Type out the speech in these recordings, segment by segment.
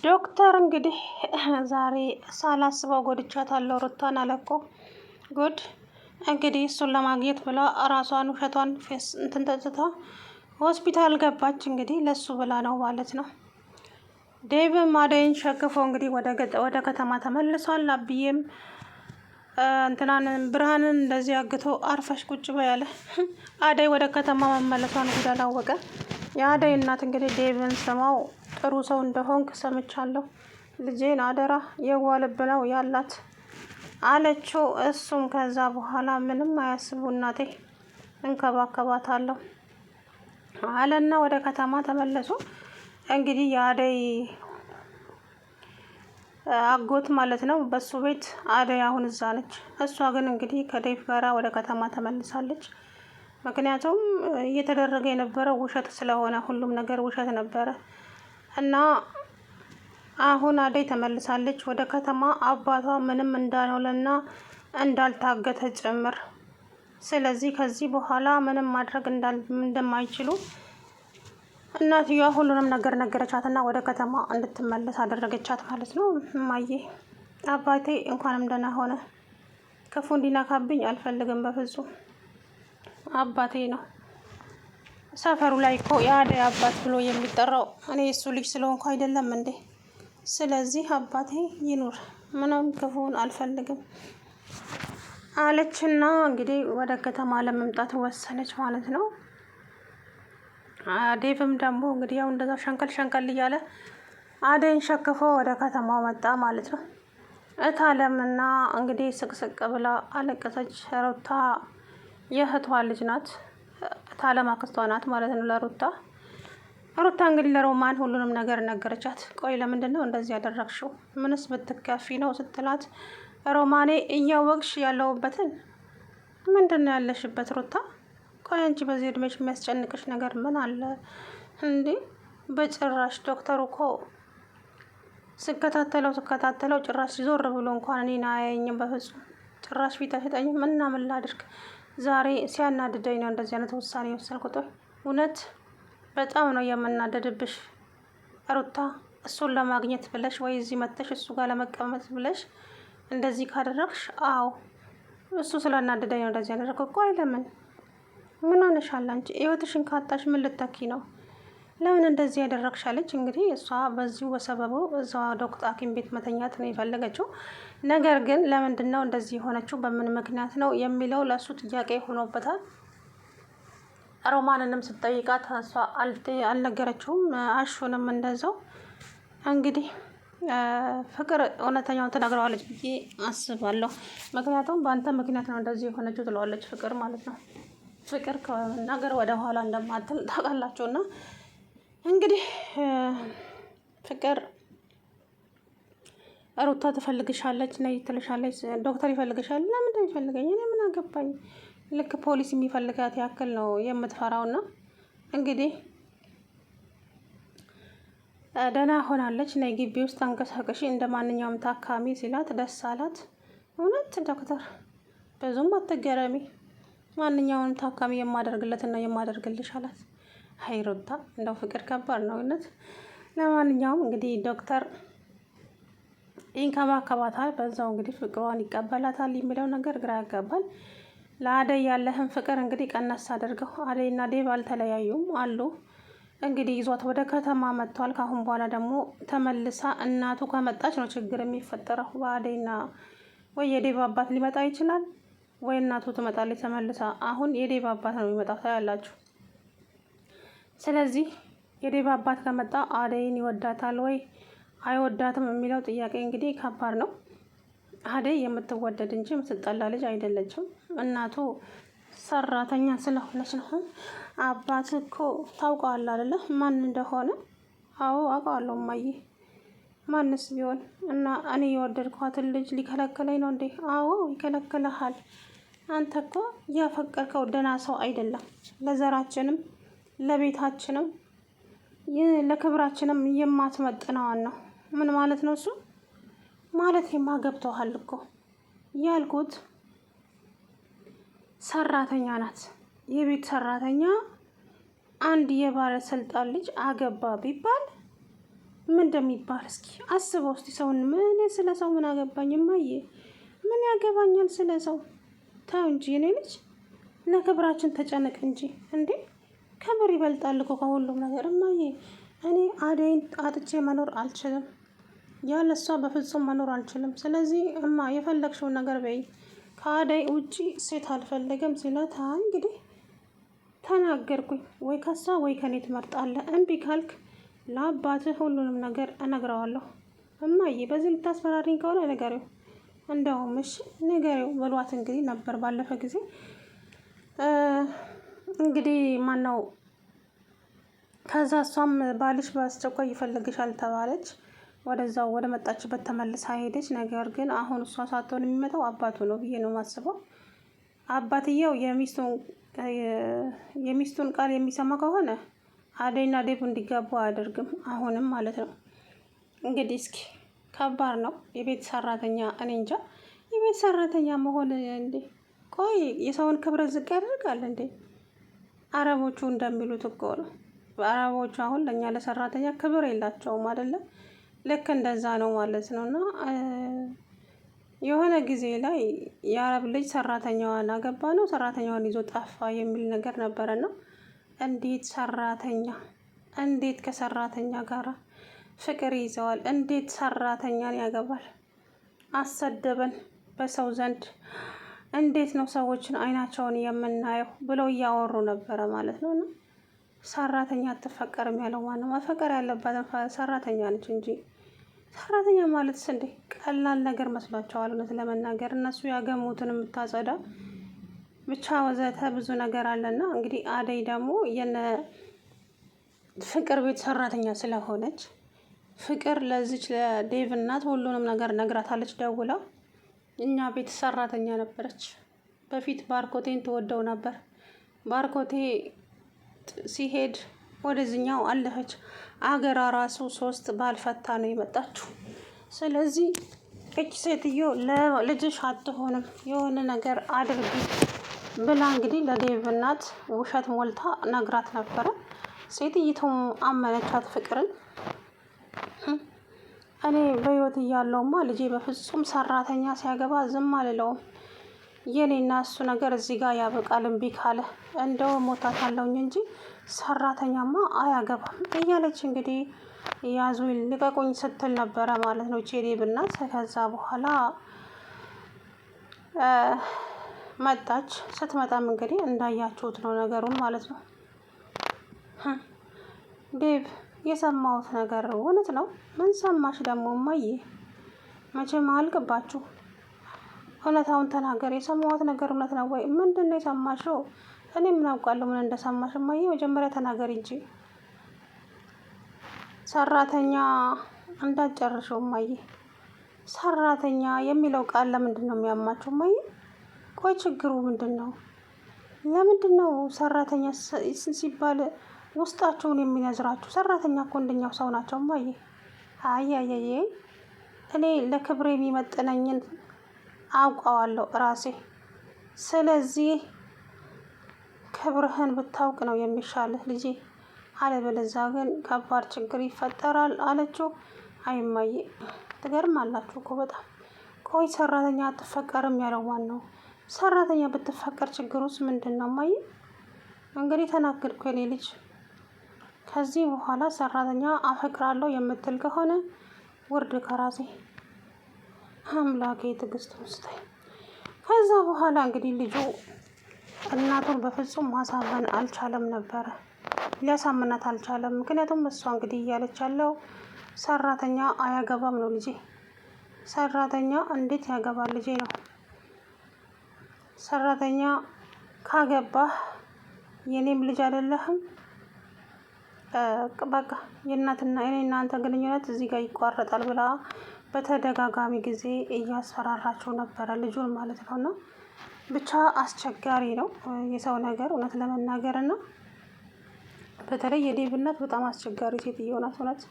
ዶክተር እንግዲህ ዛሬ ሳላስበው ጎድቻታለሁ ሩታን አለኮ ጉድ። እንግዲህ እሱን ለማግኘት ብላ ራሷን ውሸቷን ፌስ እንትን ተጽታ ሆስፒታል ገባች። እንግዲህ ለሱ ብላ ነው ማለት ነው። ዴቭም አደይን ሸክፎ እንግዲህ ወደ ከተማ ተመልሷል። አብዬም እንትናን ብርሃንን እንደዚህ አግቶ አርፈሽ ቁጭ በያለ አደይ ወደ ከተማ መመለሷን ጉድ አላወቀ። የአደይ እናት እንግዲህ ዴቭን ስማው ጥሩ ሰው እንደሆንክ ሰምቻለሁ፣ ልጄን አደራ፣ የዋ ልብ ነው ያላት አለችው። እሱም ከዛ በኋላ ምንም አያስቡ እናቴ እንከባከባታለሁ አለና ወደ ከተማ ተመለሱ። እንግዲህ የአደይ አጎት ማለት ነው በሱ ቤት አደይ አሁን እዛ ነች። እሷ ግን እንግዲህ ከዴቭ ጋራ ወደ ከተማ ተመልሳለች። ምክንያቱም እየተደረገ የነበረው ውሸት ስለሆነ ሁሉም ነገር ውሸት ነበረ እና አሁን አደይ ተመልሳለች ወደ ከተማ አባቷ ምንም እንዳልሆነና እንዳልታገተ ጭምር። ስለዚህ ከዚህ በኋላ ምንም ማድረግ እንደማይችሉ እናትየዋ ሁሉንም ነገር ነገረቻትና ወደ ከተማ እንድትመለስ አደረገቻት ማለት ነው። እማዬ አባቴ እንኳንም ደህና ሆነ፣ ክፉ እንዲነካብኝ አልፈልግም በፍጹም አባቴ ነው። ሰፈሩ ላይ እኮ የአደይ አባት ብሎ የሚጠራው እኔ እሱ ልጅ ስለሆንኩ አይደለም እንዴ? ስለዚህ አባቴ ይኑር፣ ምንም ክፉን አልፈልግም አለችና እንግዲህ ወደ ከተማ ለመምጣት ወሰነች ማለት ነው። ዴቭም ደግሞ እንግዲህ ያው እንደዛ ሸንቀል ሸንቀል እያለ አደይን ሸክፎ ወደ ከተማው መጣ ማለት ነው። እታለምና እንግዲህ ስቅስቅ ብላ አለቀሰች። ሩታ የእህቷ ልጅ ናት። እታለም አክስቷ ናት ማለት ነው ለሩታ። ሩታ እንግዲህ ለሮማን ሁሉንም ነገር ነገረቻት። ቆይ ለምንድን ነው እንደዚህ ያደረግሽው? ምንስ ብትከፊ ነው ስትላት፣ ሮማኔ እያወቅሽ ያለውበትን ምንድን ነው ያለሽበት ሩታ? ቆይ አንቺ በዚህ እድሜሽ የሚያስጨንቅሽ ነገር ምን አለ እንዴ? በጭራሽ ዶክተሩ እኮ ስከታተለው ጭራሽ ዞር ብሎ እንኳን እኔን አያየኝም በፍጹም። ጭራሽ ፊት አይሰጠኝም። ምና ምን ላድርግ? ዛሬ ሲያናድደኝ ነው እንደዚህ አይነት ውሳኔ የወሰንኩት። እውነት በጣም ነው የምናደድብሽ ሩታ። እሱን ለማግኘት ብለሽ ወይ እዚህ መጥተሽ እሱ ጋር ለመቀመጥ ብለሽ እንደዚህ ካደረግሽ፣ አዎ እሱ ስላናደደኝ ነው እንደዚህ ያደረገው። ቆይ ለምን? ምን ሆነሻል አንቺ? ህይወትሽን ካጣሽ ምን ልተኪ ነው? ለምን እንደዚህ ያደረግሻለች? እንግዲህ እሷ በዚሁ በሰበቡ እዛ ዶክተር ሐኪም ቤት መተኛት ነው የፈለገችው። ነገር ግን ለምንድን ነው እንደዚህ የሆነችው? በምን ምክንያት ነው የሚለው ለእሱ ጥያቄ ሆኖበታል። ሮማንንም ስትጠይቃት እሷ አልነገረችውም። አሹንም እንደዛው። እንግዲህ ፍቅር እውነተኛውን ትነግረዋለች ብዬ አስባለሁ። ምክንያቱም በአንተ ምክንያት ነው እንደዚህ የሆነችው ትለዋለች ፍቅር ማለት ነው። ፍቅር ከመናገር ወደ ኋላ እንደማትል ታውቃላችሁ። እና እንግዲህ ፍቅር ሩታ ትፈልግሻለች፣ ነይ ትልሻለች። ዶክተር ይፈልግሻል። ለምን ይፈልገኝ? እኔ ምን አገባኝ? ልክ ፖሊስ የሚፈልጋት ያክል ነው የምትፈራውና እንግዲህ ደህና ሆናለች። ነይ ግቢ ውስጥ ተንቀሳቀሺ እንደ ማንኛውም ታካሚ ሲላት ደስ አላት። እውነት ዶክተር ብዙም አትገረሚ፣ ማንኛውንም ታካሚ የማደርግለትና የማደርግልሽ አላት። አይ ሩታ እንደው ፍቅር ከባድ ነው እውነት። ለማንኛውም እንግዲህ ዶክተር ይንከባከባታል፣ በዛው እንግዲህ ፍቅሯን ይቀበላታል የሚለው ነገር ግራ ያጋባል። ለአደይ ያለህን ፍቅር እንግዲህ ቀነስ አድርገው። አደይና ዴቭ አልተለያዩም አሉ። እንግዲህ ይዟት ወደ ከተማ መጥቷል። ካሁን በኋላ ደግሞ ተመልሳ እናቱ ከመጣች ነው ችግር የሚፈጠረው በአደይና። ወይ የዴቭ አባት ሊመጣ ይችላል ወይ እናቱ ትመጣለች ተመልሳ። አሁን የዴቭ አባት ነው የሚመጣው ታያላችሁ። ስለዚህ የዴቭ አባት ከመጣ አደይን ይወዳታል ወይ አይወዳትም የሚለው ጥያቄ እንግዲህ ከባድ ነው። አደይ የምትወደድ እንጂ የምትጠላ ልጅ አይደለችም። እናቱ ሰራተኛ ስለሆነች ነው። አባት እኮ ታውቀዋለህ አይደለ? ማን እንደሆነ? አዎ አውቀዋለሁ እማዬ። ማንስ ቢሆን እና እኔ የወደድኳትን ልጅ ሊከለክለኝ ነው እንዴ? አዎ ይከለክልሃል። አንተ እኮ ያፈቀርከው ደህና ሰው አይደለም። ለዘራችንም ለቤታችንም ለክብራችንም የማትመጥነዋን ነው። ምን ማለት ነው እሱ? ማለት የማገብተዋል እኮ ያልኩት ሰራተኛ ናት። የቤት ሰራተኛ አንድ የባለስልጣን ልጅ አገባ ቢባል ምን እንደሚባል እስኪ አስበው እስቲ። ሰውን ምን ስለ ሰው ምን አገባኝ እማዬ? ምን ያገባኛል ስለ ሰው? ተው እንጂ እኔ ልጅ ለክብራችን ተጨነቅ እንጂ እንዴ። ክብር ይበልጣል እኮ ከሁሉም ነገር እማዬ። እኔ አደይን አጥቼ መኖር አልችልም። ያለ እሷ በፍጹም መኖር አልችልም። ስለዚህ እማ የፈለግሽውን ነገር በይ፣ ከአደይ ውጪ ሴት አልፈለገም ሲላት፣ እንግዲህ ተናገርኩኝ፣ ወይ ከሷ ወይ ከኔ ትመርጣለህ። እምቢ ካልክ ለአባትህ ሁሉንም ነገር እነግረዋለሁ። እማዬ በዚህ ልታስፈራሪኝ ከሆነ ንገሪው፣ እንደውም እሺ ንገሪው ብሏት እንግዲህ ነበር ባለፈ ጊዜ። እንግዲህ ማነው ከዛ እሷም ባልሽ በአስቸኳይ ይፈልግሻል ተባለች። ወደዛው ወደ መጣችበት ተመልሳ ሄደች። ነገር ግን አሁን እሷ ሳትሆን የሚመጣው አባቱ ነው ብዬ ነው የማስበው። አባትየው የሚስቱን ቃል የሚሰማ ከሆነ አደይና ዴብ እንዲጋቡ አያደርግም። አሁንም ማለት ነው። እንግዲህ እስኪ ከባድ ነው። የቤት ሰራተኛ እኔ እንጃ። የቤት ሰራተኛ መሆን እንዴ! ቆይ የሰውን ክብረት ዝቅ ያደርጋል እንዴ? አረቦቹ እንደሚሉት እኮ ነው። አረቦቹ አሁን ለእኛ ለሰራተኛ ክብር የላቸውም አይደለም? ልክ እንደዛ ነው ማለት ነው። እና የሆነ ጊዜ ላይ የአረብ ልጅ ሰራተኛዋን አገባ ነው ሰራተኛዋን ይዞ ጠፋ የሚል ነገር ነበረና፣ እንዴት ሰራተኛ እንዴት ከሰራተኛ ጋር ፍቅር ይዘዋል? እንዴት ሰራተኛን ያገባል? አሰደበን በሰው ዘንድ። እንዴት ነው ሰዎችን አይናቸውን የምናየው ብለው እያወሩ ነበረ ማለት ነው። እና ሰራተኛ አትፈቀርም ያለው ማነው? መፈቀር ያለባትን ሰራተኛ ነች እንጂ ሰራተኛ ማለትስ እንዴ ቀላል ነገር መስሏቸዋል? እውነት ለመናገር እነሱ ያገሙትን የምታጸዳ ብቻ ወዘተ ብዙ ነገር አለና፣ እንግዲህ አደይ ደግሞ የነ ፍቅር ቤት ሰራተኛ ስለሆነች ፍቅር ለዚች ለዴቭ እናት ሁሉንም ነገር ነግራታለች ደውላ። እኛ ቤት ሰራተኛ ነበረች በፊት፣ ባርኮቴን ትወደው ነበር። ባርኮቴ ሲሄድ ወደዚኛው አለፈች። አገራ ራሱ 3 ባልፈታ ነው የመጣችው። ስለዚህ እች ሴትዮ ለልጅሽ አትሆንም፣ የሆነ ነገር አድርጊ ብላ እንግዲህ ለዴቭ እናት ውሸት ሞልታ ነግራት ነበረ። ሴትይቱም አመነቻት ፍቅርን። እኔ በህይወት እያለውማ ልጄ በፍጹም ሰራተኛ ሲያገባ ዝም አልለውም። የኔና እሱ ነገር እዚህ ጋር ያበቃል። እምቢ ካለ እንደው ሞታታለሁኝ እንጂ ሰራተኛማ አያገባም እያለች እንግዲህ ያዙ ልቀቁኝ ስትል ነበረ ማለት ነው ዴቭ እናት። ከዛ በኋላ መጣች። ስትመጣም እንግዲህ እንዳያችሁት ነው ነገሩን ማለት ነው። ዴቭ የሰማሁት ነገር እውነት ነው? ምን ሰማሽ ደግሞ እማዬ? መቼም አልገባችሁ። እውነታውን ተናገር። የሰማሁት ነገር እውነት ነው ወይ? ምንድን ነው የሰማሽው? እኔ ምን አውቃለሁ ምን እንደሰማሽ እማዬ? መጀመሪያ ተናገር እንጂ። ሰራተኛ እንዳትጨርሽው እማዬ። ሰራተኛ የሚለው ቃል ለምንድን ነው የሚያማችሁ እማዬ? ቆይ ችግሩ ምንድን ነው? ለምንድን ነው ሰራተኛ ሲባል ውስጣቸውን የሚነዝራችሁ? ሰራተኛ እኮ እንደኛው ሰው ናቸው እማዬ። አያያዬ እኔ ለክብሬ የሚመጥነኝን አውቀዋለሁ ራሴ። ስለዚህ ክብርህን ብታውቅ ነው የሚሻልህ ልጄ፣ አለበለዚያ ግን ከባድ ችግር ይፈጠራል አለችው። አይ እማዬ ትገርማላችሁ እኮ በጣም። ቆይ ሰራተኛ አትፈቀርም ያለው ማን ነው? ሰራተኛ ብትፈቀር ችግሩስ ምንድን ነው እማዬ? እንግዲህ ተናገርኩ የኔ ልጅ። ከዚህ በኋላ ሰራተኛ አፈቅራለሁ የምትል ከሆነ ውርድ ከራሴ። አምላኬ ትዕግስቱን ስጠኝ። ከዛ በኋላ እንግዲህ ልጁ እናቱን በፍጹም ማሳመን አልቻለም ነበረ፣ ሊያሳምናት አልቻለም። ምክንያቱም እሷ እንግዲህ እያለች ያለው ሰራተኛ አያገባም ነው ልጄ። ሰራተኛ እንዴት ያገባል ልጄ ነው። ሰራተኛ ካገባህ የኔም ልጅ አይደለህም። በቃ የእናትና እኔ እናንተ ግንኙነት እዚህ ጋር ይቋረጣል ብላ በተደጋጋሚ ጊዜ እያስፈራራቸው ነበረ ልጁን ማለት ነው። እና ብቻ አስቸጋሪ ነው የሰው ነገር እውነት ለመናገር እና በተለይ የዴቭ እናት በጣም አስቸጋሪ ሴትዮ ናት እውነት።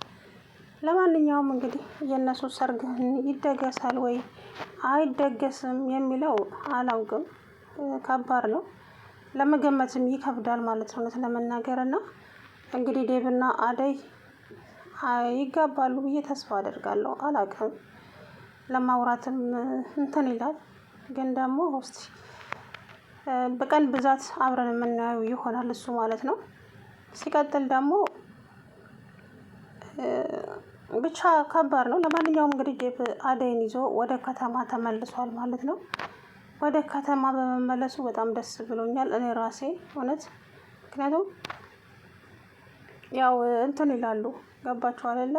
ለማንኛውም እንግዲህ የእነሱ ሰርግ ይደገሳል ወይ አይደገስም የሚለው አላውቅም። ከባድ ነው ለመገመትም ይከብዳል ማለት ነው እውነት ለመናገር እና እንግዲህ ዴቭና አደይ ይጋባሉ ብዬ ተስፋ አደርጋለሁ። አላውቅም፣ ለማውራትም እንትን ይላል። ግን ደግሞ እስቲ በቀን ብዛት አብረን የምናየው ይሆናል እሱ ማለት ነው። ሲቀጥል ደግሞ ብቻ ከባድ ነው። ለማንኛውም እንግዲህ ዴቭ አደይን ይዞ ወደ ከተማ ተመልሷል ማለት ነው። ወደ ከተማ በመመለሱ በጣም ደስ ብሎኛል እኔ ራሴ እውነት። ምክንያቱም ያው እንትን ይላሉ፣ ገባችሁ አይደለ?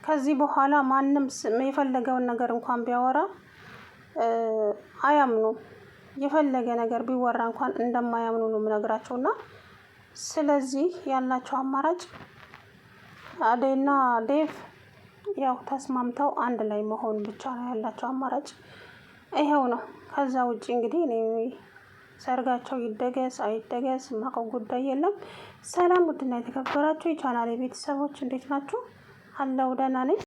ከዚህ በኋላ ማንም የፈለገውን ነገር እንኳን ቢያወራ አያምኑም። የፈለገ ነገር ቢወራ እንኳን እንደማያምኑ ነው የምነግራቸው። እና ስለዚህ ያላቸው አማራጭ አደይና ዴቭ ያው ተስማምተው አንድ ላይ መሆን ብቻ ነው ያላቸው አማራጭ፣ ይሄው ነው። ከዛ ውጪ እንግዲህ እኔ ሰርጋቸው ይደገስ አይደገስ የማውቀው ጉዳይ የለም። ሰላም ውድና የተከበራችሁ የቻናሌ ቤተሰቦች እንዴት ናችሁ? አለው ደህና ነኝ።